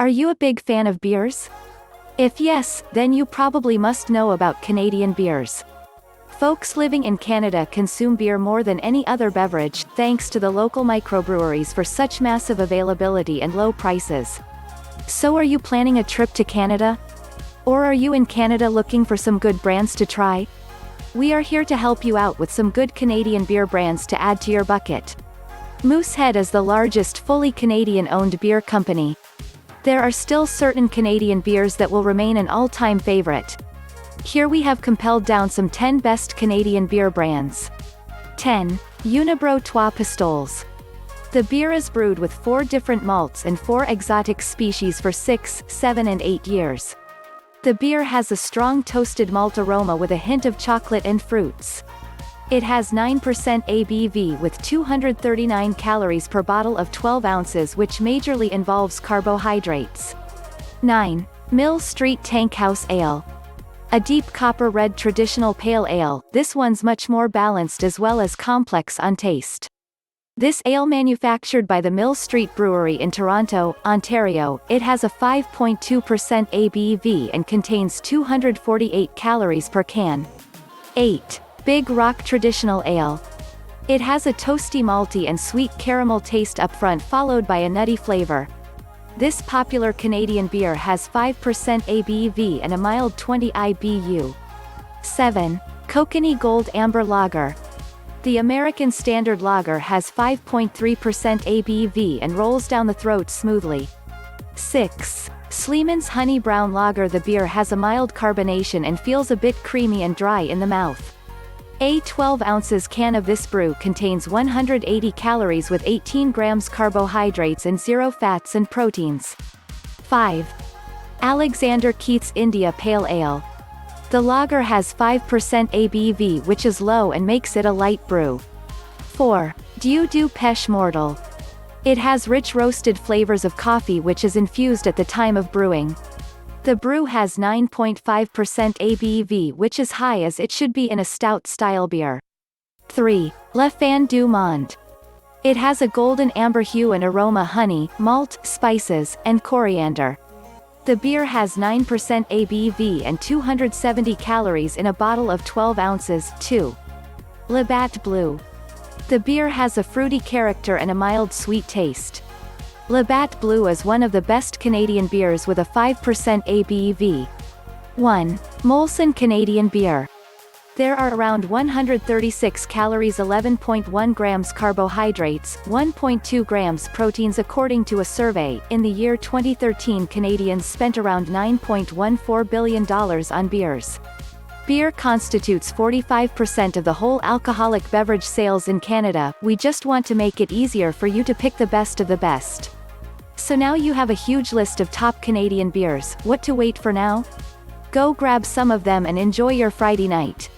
Are you a big fan of beers? If yes, then you probably must know about Canadian beers. Folks living in Canada consume beer more than any other beverage, thanks to the local microbreweries for such massive availability and low prices. So are you planning a trip to Canada? Or are you in Canada looking for some good brands to try? We are here to help you out with some good Canadian beer brands to add to your bucket. Moosehead is the largest fully Canadian-owned beer company. There are still certain Canadian beers that will remain an all-time favorite. Here we have compiled down some 10 best Canadian beer brands. 10. Unibroue Trois Pistoles. The beer is brewed with 4 different malts and 4 exotic species for 6, 7 and 8 years. The beer has a strong toasted malt aroma with a hint of chocolate and fruits. It has 9% ABV with 239 calories per bottle of 12 ounces, which majorly involves carbohydrates. 9. Mill Street Tankhouse Ale. A deep copper red traditional pale ale, this one's much more balanced as well as complex on taste. This ale manufactured by the Mill Street Brewery in Toronto, Ontario, it has a 5.2% ABV and contains 248 calories per can. 8. Big Rock Traditional Ale. It has a toasty malty and sweet caramel taste up front followed by a nutty flavor. This popular Canadian beer has 5% ABV and a mild 20 IBU. 7. Kokanee Gold Amber Lager. The American Standard Lager has 5.3% ABV and rolls down the throat smoothly. 6. Sleeman's Honey Brown Lager. The beer has a mild carbonation and feels a bit creamy and dry in the mouth. A 12 ounces can of this brew contains 180 calories with 18 grams carbohydrates and 0 fats and proteins. 5. Alexander Keith's India Pale Ale. The lager has 5% ABV, which is low and makes it a light brew. 4. Dieu du Pêche Mortel. It has rich roasted flavors of coffee which is infused at the time of brewing. The brew has 9.5% ABV, which is high as it should be in a stout-style beer. 3. Le Fan du Monde. It has a golden amber hue and aroma honey, malt, spices, and coriander. The beer has 9% ABV and 270 calories in a bottle of 12 ounces. 2. Labatt Blue. The beer has a fruity character and a mild sweet taste. Labatt Blue is one of the best Canadian beers with a 5% ABV. 1. Molson Canadian Beer. There are around 136 calories, 11.1 grams carbohydrates, 1.2 grams proteins according to a survey. In the year 2013, Canadians spent around $9.14 billion on beers. Beer constitutes 45% of the whole alcoholic beverage sales in Canada. We just want to make it easier for you to pick the best of the best. So now you have a huge list of top Canadian beers. What to wait for now? Go grab some of them and enjoy your Friday night.